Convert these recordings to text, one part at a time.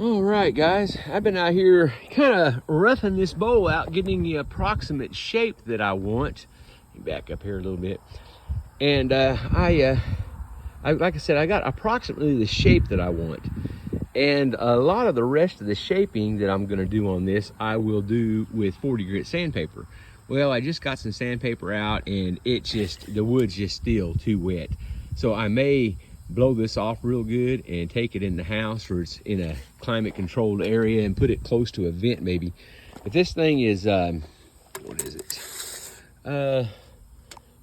All right, guys, I've been out here kind of roughing this bowl out, getting the approximate shape that I want. Back up here a little bit. And like I said, I got approximately the shape that I want. And a lot of the rest of the shaping that I'm gonna do on this, I will do with 40 grit sandpaper. Well, I just got some sandpaper out and the wood's just still too wet. So I may blow this off real good and take it in the house, or it's in a climate controlled area, and put it close to a vent maybe. But this thing is, what is it?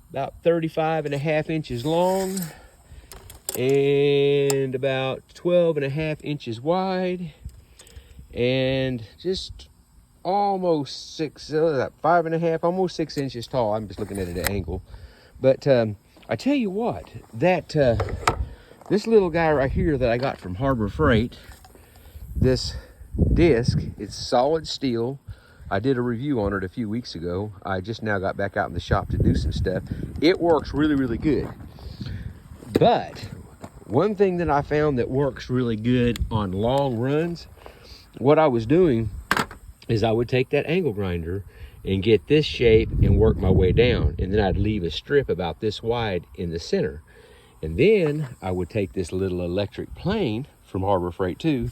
About 35.5 inches long and about 12.5 inches wide, and just almost 5.5, almost 6 inches tall. I'm just looking at it at an angle. But I tell you what, this little guy right here that I got from Harbor Freight, this disc, it's solid steel. I did a review on it a few weeks ago. I just now got back out in the shop to do some stuff. It works really, really good. But one thing that I found that works really good on long runs, what I was doing is I would take that angle grinder and get this shape and work my way down. And then I'd leave a strip about this wide in the center. And then I would take this little electric plane from Harbor Freight too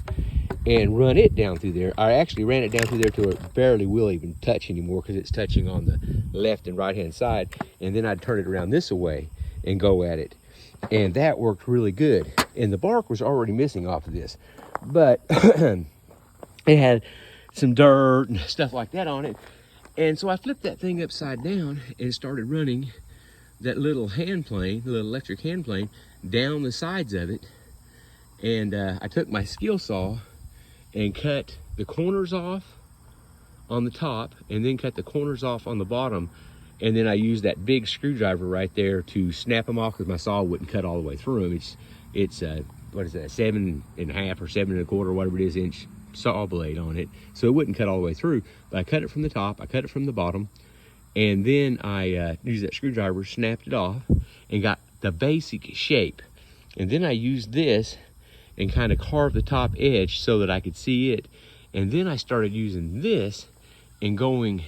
and run it down through there. I actually ran it down through there till it barely will even touch anymore, because it's touching on the left and right hand side. And then I'd turn it around this way and go at it. And that worked really good. And the bark was already missing off of this, but it had some dirt and stuff like that on it. And so I flipped that thing upside down and started running that little hand plane, the little electric hand plane, down the sides of it. And I took my skill saw and cut the corners off on the top, and then cut the corners off on the bottom. And then I used that big screwdriver right there to snap them off, because my saw wouldn't cut all the way through them. It's what is that, 7.5 or 7.25, whatever it is, inch saw blade on it, so it wouldn't cut all the way through. But I cut it from the top, I cut it from the bottom, and then I used that screwdriver, snapped it off, and got the basic shape. And then I used this and kind of carved the top edge so that I could see it. And then I started using this and going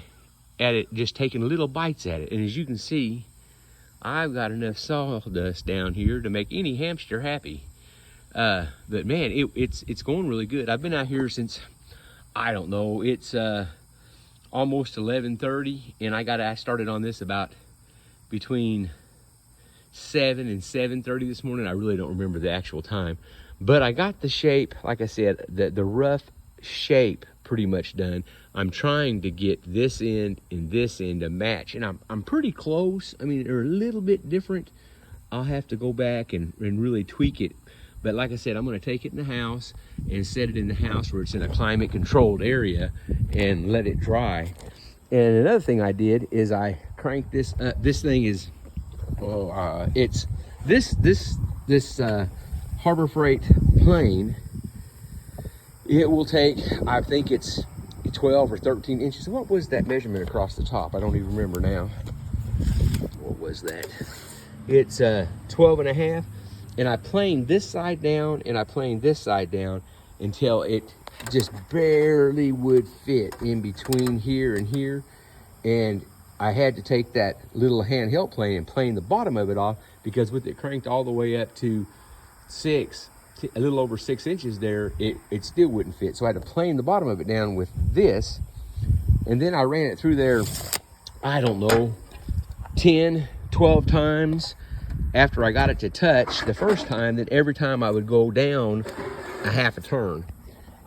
at it, just taking little bites at it. And as you can see, I've got enough sawdust down here to make any hamster happy. But man, it's going really good. I've been out here since, I don't know, it's almost 11:30, and I started on this about between 7 and 7:30 this morning. I really don't remember the actual time, but I got the shape, like I said, the rough shape pretty much done. I'm trying to get this end and this end to match, and I'm pretty close. I mean, they're a little bit different. I'll have to go back and really tweak it. But like I said, I'm going to take it in the house and set it in the house where it's in a climate controlled area and let it dry. And another thing I did is I cranked this up. This thing is, it's this Harbor Freight plane. It will take, I think it's 12 or 13 inches. What was that measurement across the top? I don't even remember now. What was that? It's 12.5. And I planed this side down and I planed this side down until it just barely would fit in between here and here. And I had to take that little handheld plane and plane the bottom of it off, because with it cranked all the way up to a little over 6 inches there, it still wouldn't fit. So I had to plane the bottom of it down with this. And then I ran it through there, I don't know, 10, 12 times. After I got it to touch the first time, then every time I would go down a half a turn.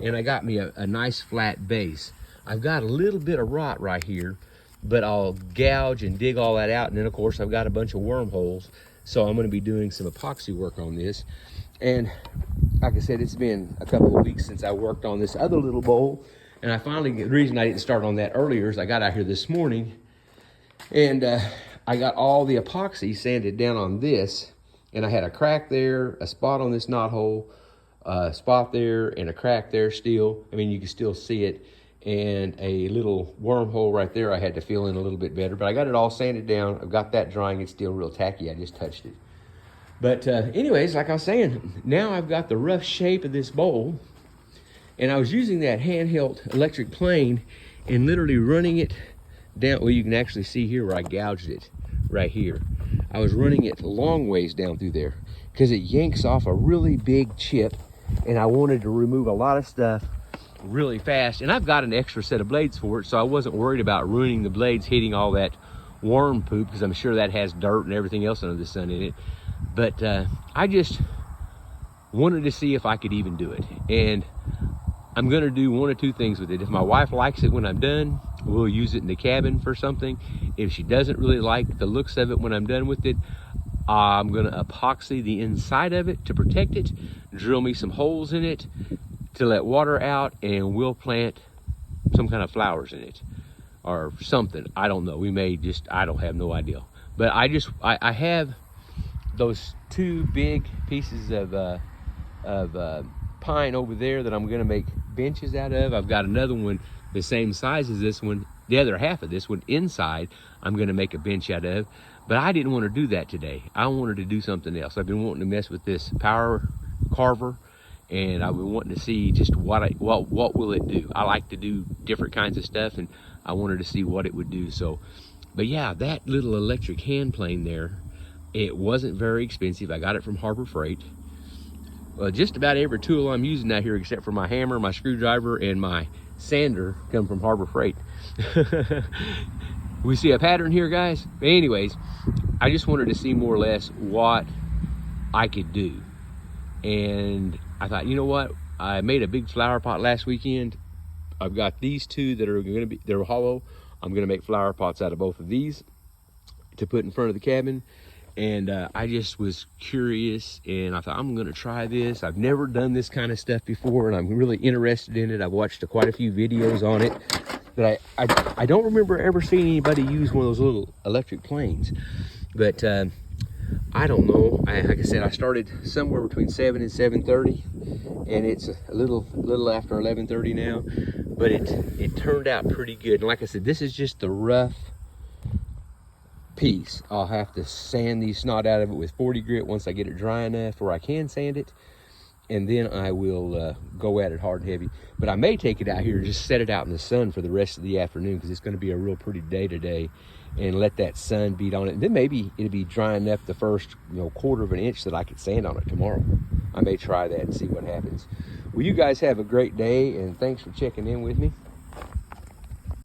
And I got me a nice flat base. I've got a little bit of rot right here, but I'll gouge and dig all that out. And then of course I've got a bunch of wormholes. So I'm gonna be doing some epoxy work on this. And like I said, it's been a couple of weeks since I worked on this other little bowl. And the reason I didn't start on that earlier is I got out here this morning and I got all the epoxy sanded down on this, and I had a crack there, a spot on this knot hole, a spot there, and a crack there still. I mean, you can still see it, and a little wormhole right there I had to fill in a little bit better, but I got it all sanded down. I've got that drying. It's still real tacky. I just touched it. But anyways, like I was saying, now I've got the rough shape of this bowl, And I was using that handheld electric plane and literally running it down. Well, you can actually see here where I gouged it right here. I was running it long ways down through there because it yanks off a really big chip, and I wanted to remove a lot of stuff really fast. And I've got an extra set of blades for it, so I wasn't worried about ruining the blades, hitting all that worm poop, because I'm sure that has dirt and everything else under the sun in it. But I just wanted to see if I could even do it. And I'm gonna do one or two things with it. If my wife likes it when I'm done, we'll use it in the cabin for something. If she doesn't really like the looks of it when I'm done with it, I'm gonna epoxy the inside of it to protect it, drill me some holes in it to let water out, and we'll plant some kind of flowers in it or something. I don't know. We may just, I don't have no idea. But I have those two big pieces of pine over there that I'm gonna make benches out of. I've got another one the same size as this one, the other half of this one inside, I'm gonna make a bench out of. But I didn't want to do that today. I wanted to do something else. I've been wanting to mess with this power carver, and I've been wanting to see just what will it do. I like to do different kinds of stuff, and I wanted to see what it would do. So, but yeah, that little electric hand plane there, it wasn't very expensive. I got it from Harbor Freight. Just about every tool I'm using out here, except for my hammer, my screwdriver, and my sander, come from Harbor Freight. We see a pattern here, guys? But anyways, I just wanted to see more or less what I could do. And I thought, you know what? I made a big flower pot last weekend. I've got these two that are gonna be, they're hollow. I'm gonna make flower pots out of both of these to put in front of the cabin. And I just was curious, and I thought, I'm gonna try this. I've never done this kind of stuff before, and I'm really interested in it. I've watched quite a few videos on it, but I don't remember ever seeing anybody use one of those little electric planes. But I don't know. Like I said, I started somewhere between 7 and 7:30, and it's a little after 11:30 now. But it turned out pretty good. And like I said, this is just the rough piece. I'll have to sand the snot out of it with 40 grit once I get it dry enough where I can sand it, and then I will go at it hard and heavy. But I may take it out here and just set it out in the sun for the rest of the afternoon, because it's going to be a real pretty day today, and let that sun beat on it. And then maybe it'll be dry enough the first quarter of an inch that I could sand on it tomorrow. I may try that and see what happens. Well, you guys have a great day, and thanks for checking in with me.